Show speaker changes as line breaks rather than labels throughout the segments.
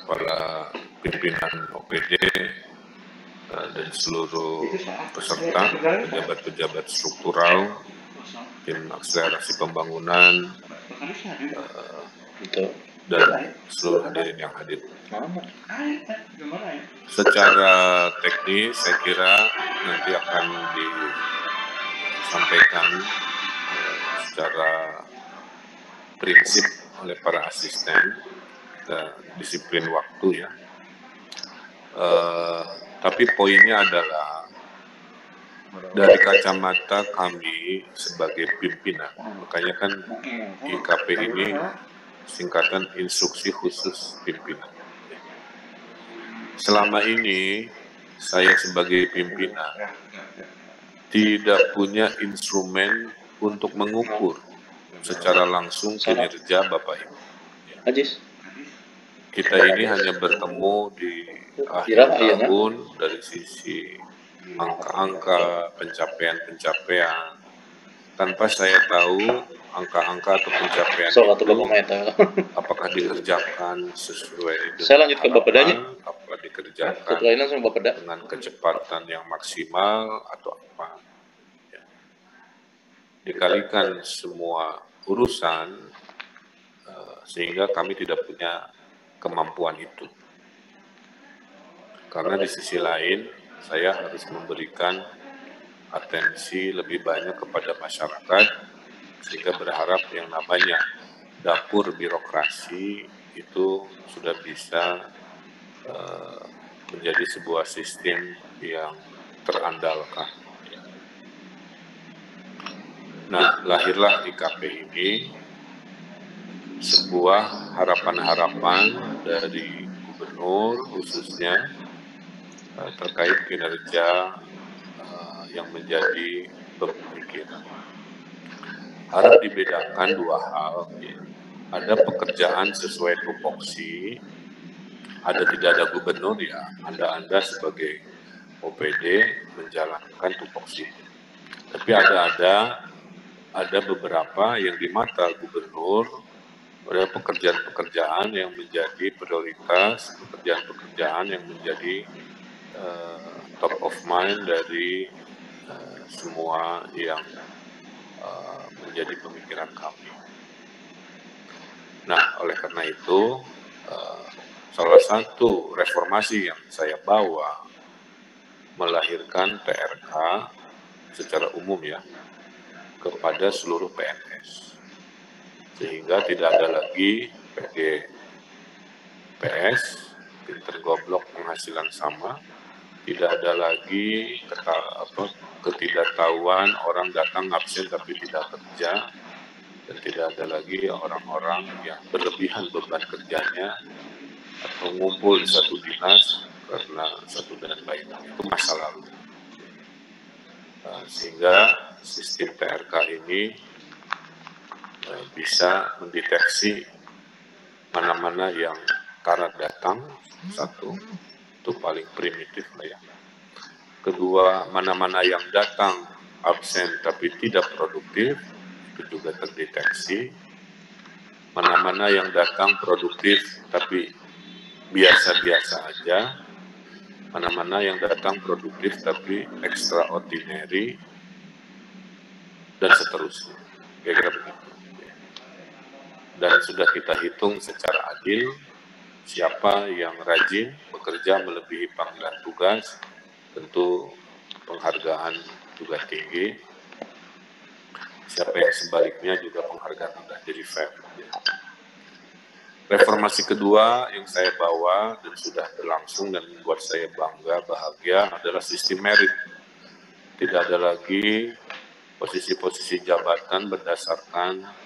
kepala pimpinan OPD dan seluruh peserta, pejabat-pejabat struktural, tim akselerasi pembangunan, dan seluruh hadirin yang hadir. Secara teknis saya kira nanti akan disampaikan secara prinsip oleh para asisten, disiplin waktu ya. Tapi poinnya adalah dari kacamata kami sebagai pimpinan, makanya kan IKP ini singkatan instruksi khusus pimpinan. Selama ini saya sebagai pimpinan tidak punya instrumen untuk mengukur secara langsung kinerja Bapak Ibu. Kita ini hanya bertemu di akhir tahun dari sisi angka-angka, pencapaian-pencapaian, tanpa saya tahu angka-angka atau pencapaian itu apakah dikerjakan sesuai dengan harapan, apakah dikerjakan dengan kecepatan yang maksimal atau apa. Dikalikan semua urusan sehingga kami tidak punya kemampuan itu. Karena di sisi lain saya harus memberikan atensi lebih banyak kepada masyarakat, sehingga berharap yang namanya dapur birokrasi itu sudah bisa menjadi sebuah sistem yang terandalkan. Nah, lahirlah IKP ini sebuah harapan-harapan dari gubernur khususnya terkait kinerja yang menjadi pemikiran. Harap dibedakan dua hal. Ada pekerjaan sesuai tupoksi, ada tidak ada gubernur ya, Anda sebagai OPD menjalankan tupoksi. Tapi ada beberapa yang di mata gubernur, ada pekerjaan-pekerjaan yang menjadi prioritas, pekerjaan-pekerjaan yang menjadi top of mind dari semua yang menjadi pemikiran kami. Nah, oleh karena itu, salah satu reformasi yang saya bawa melahirkan TRK secara umum ya, kepada seluruh PNS. Sehingga tidak ada lagi PGPS, pinter goblok penghasilan sama, tidak ada lagi ketidaktahuan orang datang absen tapi tidak kerja, dan tidak ada lagi orang-orang yang berlebihan beban kerjanya atau ngumpul di satu dinas karena satu dan lain. Itu masa lalu. Sehingga sistem TRK ini bisa mendeteksi mana-mana yang karat datang, satu, itu paling primitif lah ya. Kedua, mana-mana yang datang absen tapi tidak produktif, itu juga terdeteksi. Mana-mana yang datang produktif tapi biasa-biasa aja, mana-mana yang datang produktif tapi extraordinary, dan seterusnya. Kira-kira begitu. Dan sudah kita hitung secara adil, siapa yang rajin bekerja melebihi panggilan tugas, tentu penghargaan juga tinggi. Siapa yang sebaliknya juga penghargaan sudah jadi fair. Reformasi kedua yang saya bawa dan sudah berlangsung dan membuat saya bangga, bahagia adalah sistem merit. Tidak ada lagi posisi-posisi jabatan berdasarkan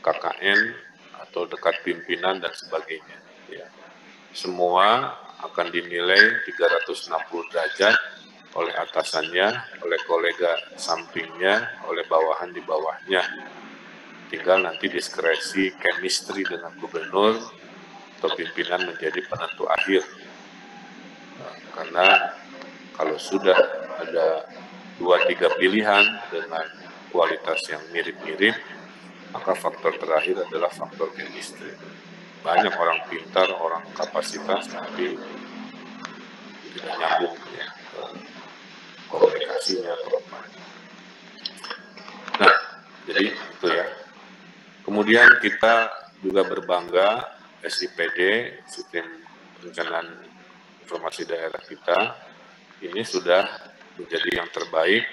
KKN atau dekat pimpinan dan sebagainya. Ya. Semua akan dinilai 360 derajat oleh atasannya, oleh kolega sampingnya, oleh bawahan di bawahnya. Tinggal nanti diskresi chemistry dengan gubernur atau pimpinan menjadi penentu akhir. Karena kalau sudah ada 2-3 pilihan dengan kualitas yang mirip-mirip, maka faktor terakhir adalah faktor chemistry. banyak orang pintar, orang kapasitas, tapi tidak nyambung ya komunikasinya atau apa. Nah, jadi itu ya. Kemudian kita juga berbangga SIPD, Sistem Perencanaan Informasi Daerah kita, ini sudah menjadi yang terbaik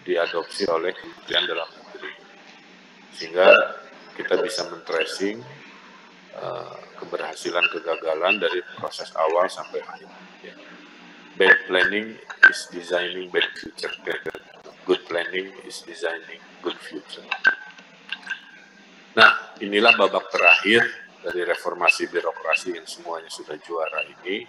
diadopsi oleh Kementerian Dalam Negeri. Sehingga kita bisa men-tracing keberhasilan kegagalan dari proses awal sampai akhir. Ya. Bad planning is designing bad future. Good planning is designing good future. Nah, inilah babak terakhir dari reformasi birokrasi yang semuanya sudah juara ini,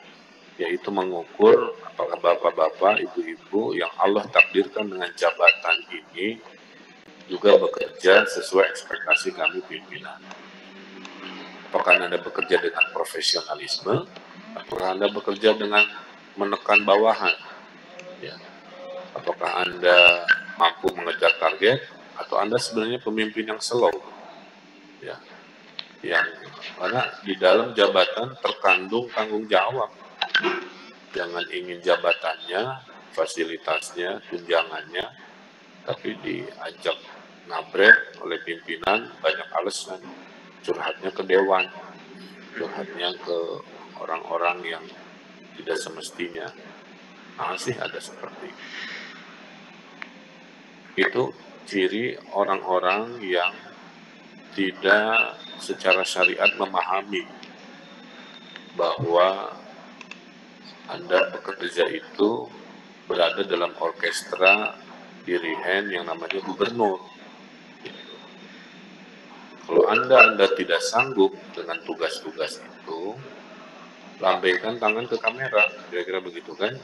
yaitu mengukur apakah bapak-bapak, ibu-ibu yang Allah takdirkan dengan jabatan ini juga bekerja sesuai ekspektasi kami pimpinan. Apakah Anda bekerja dengan profesionalisme, apakah Anda bekerja dengan menekan bawahan, ya. Apakah Anda mampu mengejar target, atau Anda sebenarnya pemimpin yang slow, ya. Yang karena di dalam jabatan terkandung tanggung jawab. Jangan ingin jabatannya, fasilitasnya, tunjangannya, tapi diajak nabrak oleh pimpinan banyak alasan. Curhatnya ke dewan, curhatnya ke orang-orang yang tidak semestinya. Masih ada seperti itu. Ciri orang-orang yang tidak secara syariat memahami bahwa Anda bekerja itu berada dalam orkestra dirigen yang namanya gubernur. Kalau Anda tidak sanggup dengan tugas-tugas itu, lambaikan tangan ke kamera, kira-kira begitu kan?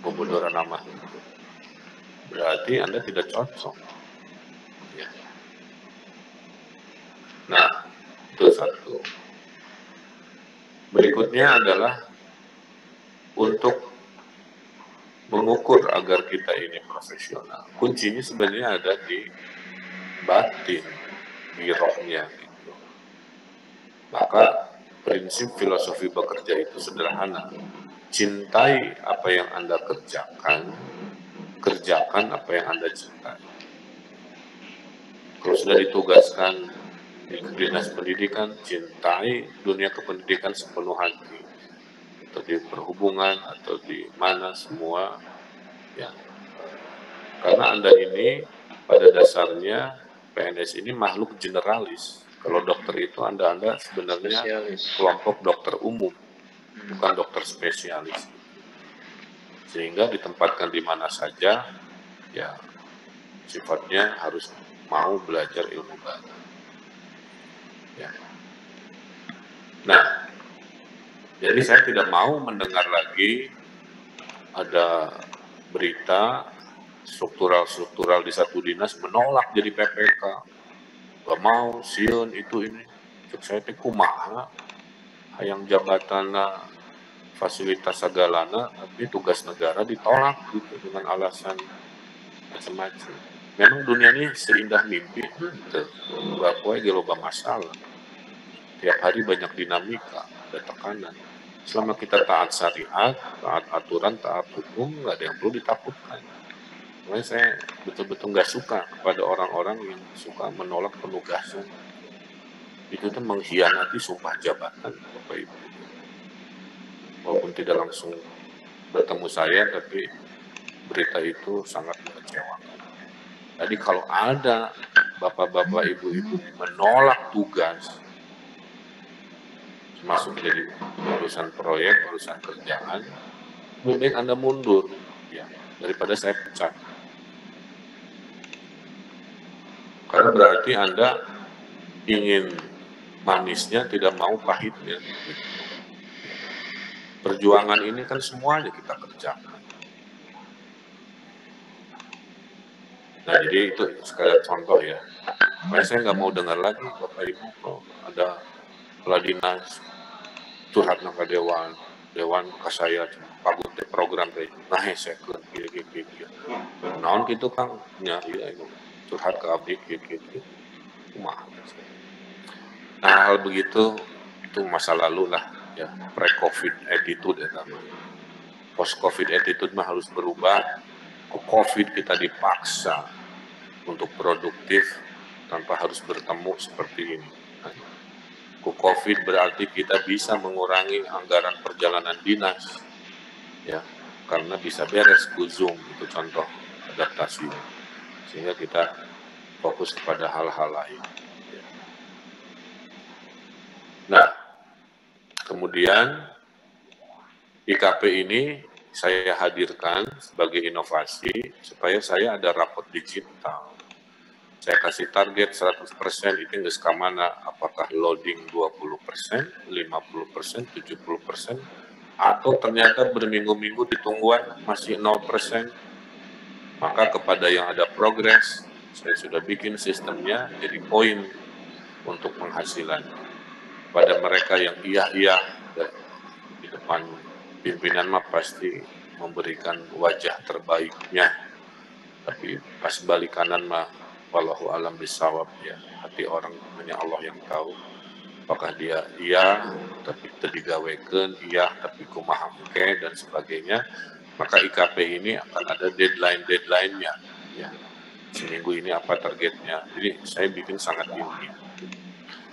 Pembodoran nama. Berarti Anda tidak cocok. Ya. Nah, itu satu. Berikutnya adalah untuk mengukur agar kita ini profesional. Kuncinya sebenarnya ada di batin, di rohnya. Gitu. Maka prinsip filosofi bekerja itu sederhana. Cintai apa yang Anda kerjakan, kerjakan apa yang Anda cintai. Kalau sudah ditugaskan di dinas pendidikan, cintai dunia kependidikan sepenuh hati. Atau di perhubungan, atau di mana semua. Ya. Karena Anda ini pada dasarnya PNS ini makhluk generalis. Kalau dokter itu Anda sebenarnya kelompok dokter umum, bukan dokter spesialis. Sehingga ditempatkan di mana saja, ya sifatnya harus mau belajar ilmu baru. Ya. Nah, jadi saya tidak mau mendengar lagi ada berita struktural di satu dinas menolak jadi PPK. Gak mau, siun itu ini. Cek saya kumaha, hayang jabatan fasilitas segalana, tapi tugas negara ditolak gitu dengan alasan macam-macam. Memang dunia ini seindah mimpi, bahwa loba masalah. Tiap hari banyak dinamika, ada tekanan. Selama kita taat syariat, taat aturan, taat hukum, nggak ada yang perlu ditakutkan. Makanya saya betul-betul nggak suka kepada orang-orang yang suka menolak penugasan. Itu tuh mengkhianati sumpah jabatan, Bapak Ibu. Walaupun tidak langsung bertemu saya, tapi berita itu sangat mengecewakan. Jadi kalau ada bapak-bapak, ibu-ibu menolak tugas, masuk jadi urusan proyek, urusan kerjaan, lebih baik Anda mundur, ya, daripada saya pecat. Karena berarti Anda ingin manisnya, tidak mau pahitnya. Perjuangan ini kan semuanya kita kerjakan. Nah, jadi itu sekadar contoh ya. Makanya saya nggak mau dengar lagi Bapak Ibu kalau ada kepala dinas curhat ke dewan ke saya pagut program teh. Nah, saya ke gitu. Naon gitu Kang, nya iya curhat ke abdi gitu. Kumaha. Nah, hal begitu itu masa lalu lah ya, pre-covid attitude ya namanya. Post-covid attitude mah harus berubah. Covid kita dipaksa untuk produktif tanpa harus bertemu seperti ini. Covid berarti kita bisa mengurangi anggaran perjalanan dinas, ya, karena bisa beres Zoom, itu contoh adaptasinya. Sehingga kita fokus kepada hal-hal lain. Nah, kemudian IKP ini saya hadirkan sebagai inovasi supaya saya ada rapot digital. Saya kasih target 100%, itu nggak sekamana, apakah loading 20%, 50%, 70%, atau ternyata berminggu-minggu ditungguan masih 0%, maka kepada yang ada progres, saya sudah bikin sistemnya jadi poin untuk penghasilan. Pada mereka yang iya-iya di depan pimpinan mah pasti memberikan wajah terbaiknya, tapi pas balik kanan mah wallahu alam bisawab ya, hati orang hanya Allah yang tahu. Apakah dia iya tapi terdigawekeun, iya tapi kumaha engke dan sebagainya. Maka IKP ini akan ada deadline-nya ya. Seminggu ini apa targetnya. Jadi saya bikin sangat ilmiah.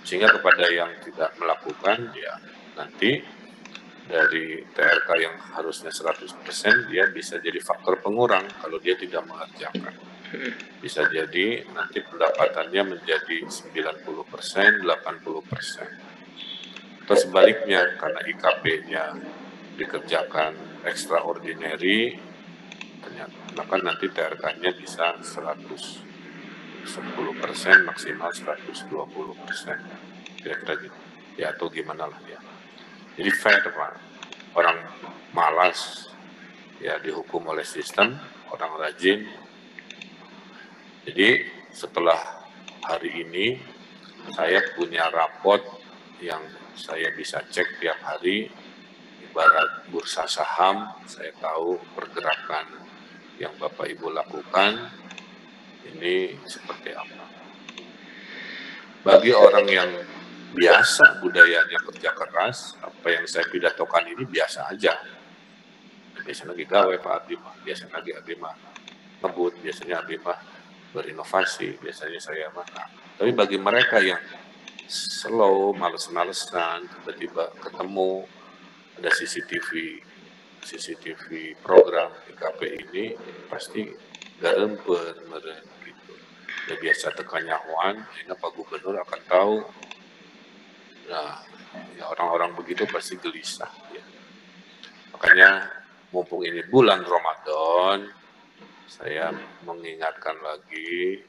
Sehingga kepada yang tidak melakukan ya nanti dari TRK yang harusnya 100%, dia bisa jadi faktor pengurang kalau dia tidak mengerjakan. Bisa jadi nanti pendapatannya menjadi 90%, 80%. Atau sebaliknya, karena IKP-nya dikerjakan extraordinary, maka nanti TRK-nya bisa 110%, maksimal 120%. Kira-kira gitu. Ya, atau gimana lah ya. Jadi fair, Pak. Orang malas ya dihukum oleh sistem, orang rajin. Jadi setelah hari ini saya punya rapot yang saya bisa cek tiap hari, ibarat bursa saham, saya tahu pergerakan yang Bapak Ibu lakukan ini seperti apa. Bagi orang yang biasa budayanya kerja keras, apa yang saya pidatokan ini biasa aja. Biasanya lagi gawe Pak Abdi mah, biasanya lagi Abdi mah ngebut, biasanya Abdi mah berinovasi, biasanya saya mah. Tapi bagi mereka yang slow, males-malesan, tiba-tiba ketemu ada CCTV program IKP ini, pasti gak rempen meren gitu. Ya biasa tekan nyahuan, sehingga Pak Gubernur akan tahu. Nah, ya orang-orang begitu pasti gelisah. Ya. Makanya mumpung ini bulan Ramadan, saya mengingatkan lagi,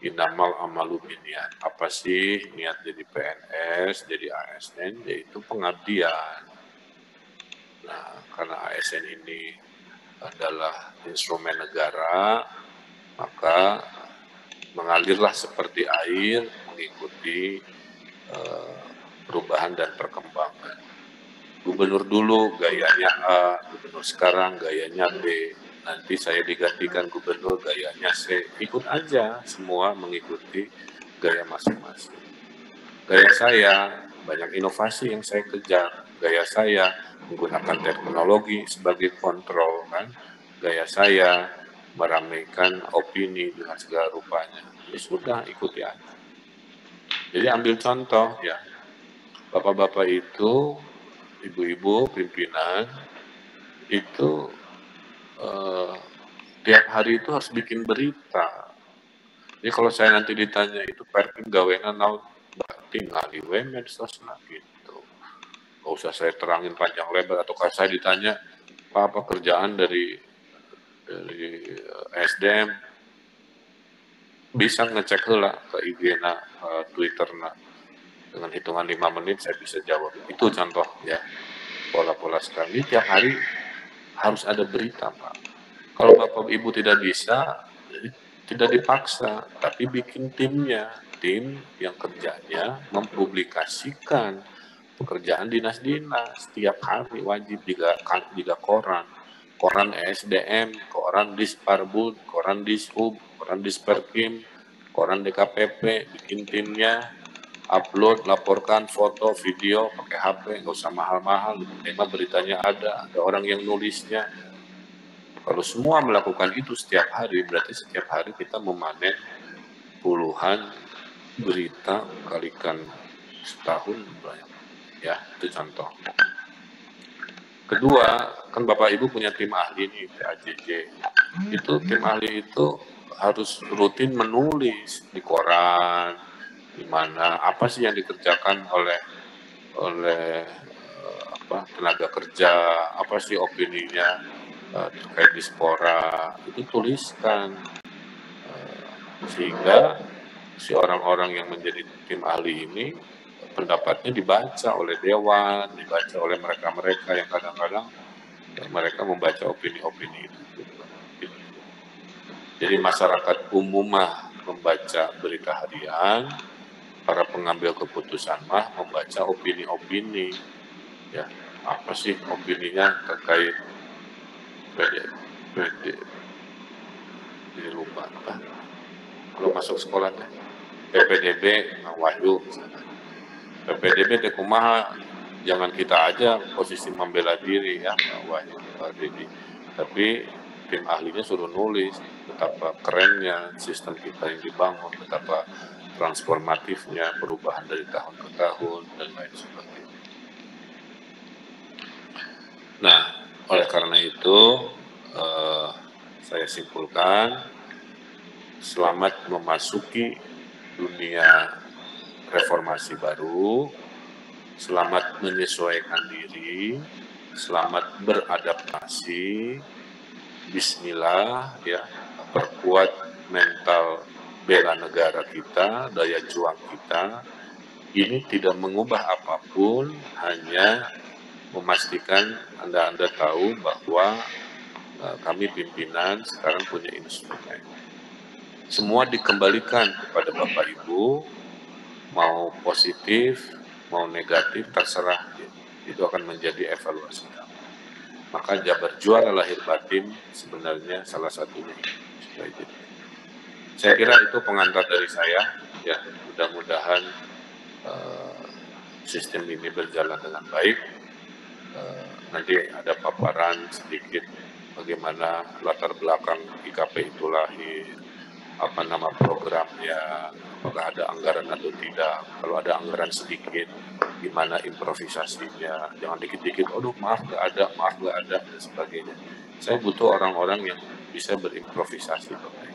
inamal amalu biniat. Apa sih niat jadi PNS, jadi ASN, yaitu pengabdian. Nah, karena ASN ini adalah instrumen negara, maka mengalirlah seperti air, mengikuti perubahan dan perkembangan. Gubernur dulu gayanya A, gubernur sekarang gayanya B, nanti saya digantikan gubernur gayanya C. Ikut aja, semua mengikuti gaya masing-masing. Gaya saya, banyak inovasi yang saya kejar. Gaya saya menggunakan teknologi sebagai kontrol, kan. Gaya saya meramaikan opini dengan segala rupanya. Ya sudah, ikuti aja. Jadi ambil contoh ya, bapak-bapak itu, ibu-ibu pimpinan itu tiap hari itu harus bikin berita. Jadi kalau saya nanti ditanya itu perpim gaweana naon, tinggal di medsosna gitu. Gak usah saya terangin panjang lebar, atau kalau saya ditanya apa kerjaan dari SDM, bisa ngecek lah ke IG-na, Twitter-na, dengan hitungan 5 menit saya bisa jawab. Itu contoh ya, pola-pola sekarang. Ini tiap hari harus ada berita, Pak. Kalau Bapak Ibu tidak bisa, tidak dipaksa, tapi bikin timnya. Tim yang kerjanya mempublikasikan pekerjaan dinas-dinas. Setiap hari wajib juga koran. Koran ESDM, koran Disparbud, koran Dishub, koran Disperkim, koran DKPP, bikin timnya. upload, laporkan foto, video, pakai HP, nggak usah mahal-mahal. Memang beritanya ada orang yang nulisnya. Kalau semua melakukan itu setiap hari, berarti setiap hari kita memanen puluhan berita kalikan setahun banyak. Ya, itu contoh. Kedua, kan Bapak Ibu punya tim ahli nih, PAJJ. Itu tim ahli itu harus rutin menulis di koran, di mana apa sih yang dikerjakan oleh tenaga kerja, apa sih opininya terkait dispora, itu tuliskan sehingga si orang-orang yang menjadi tim ahli ini pendapatnya dibaca oleh dewan, dibaca oleh mereka-mereka yang kadang-kadang mereka membaca opini-opini itu. Jadi masyarakat umum mah membaca berita harian, para pengambil keputusan mah membaca opini-opini. Ya, apa sih opininya terkait jadi lupa apa? Kalau masuk sekolah PPDB, Wahyu. PPDB teh kumaha, jangan kita aja posisi membela diri ya, Wahyu, Dedi. Tapi tim ahlinya suruh nulis betapa kerennya sistem kita yang dibangun, betapa transformatifnya perubahan dari tahun ke tahun dan lain sebagainya. Nah, oleh karena itu saya simpulkan, selamat memasuki dunia reformasi baru, selamat menyesuaikan diri, selamat beradaptasi, bismillah ya, perkuat mental bela negara kita, daya juang kita. Ini tidak mengubah apapun, hanya memastikan Anda tahu bahwa kami pimpinan sekarang punya instrumen. Semua dikembalikan kepada Bapak Ibu, mau positif, mau negatif, terserah. Itu akan menjadi evaluasi kami. Maka Jabar Juara lahir batin sebenarnya salah satunya. Saya kira itu pengantar dari saya. Ya, mudah-mudahan sistem ini berjalan dengan baik. Nanti ada paparan sedikit bagaimana latar belakang IKP itu lahir, apa nama programnya, apakah ada anggaran atau tidak. Kalau ada anggaran sedikit, gimana improvisasinya, jangan dikit-dikit, aduh maaf nggak ada, dan sebagainya. Saya butuh orang-orang yang bisa berimprovisasi, Bapak.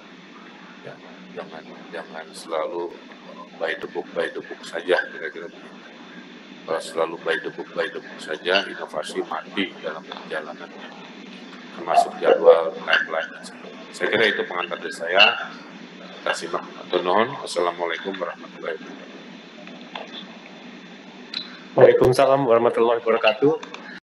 Ya, jangan selalu by the book saja, kira-kira begitu. Kalau selalu by the book saja, inovasi mati dalam perjalanannya, termasuk jadwal, timeline, dan sebagainya. Saya kira itu pengantar dari saya. Kita simak. Assalamualaikum warahmatullahi wabarakatuh.
Waalaikumsalam warahmatullahi wabarakatuh.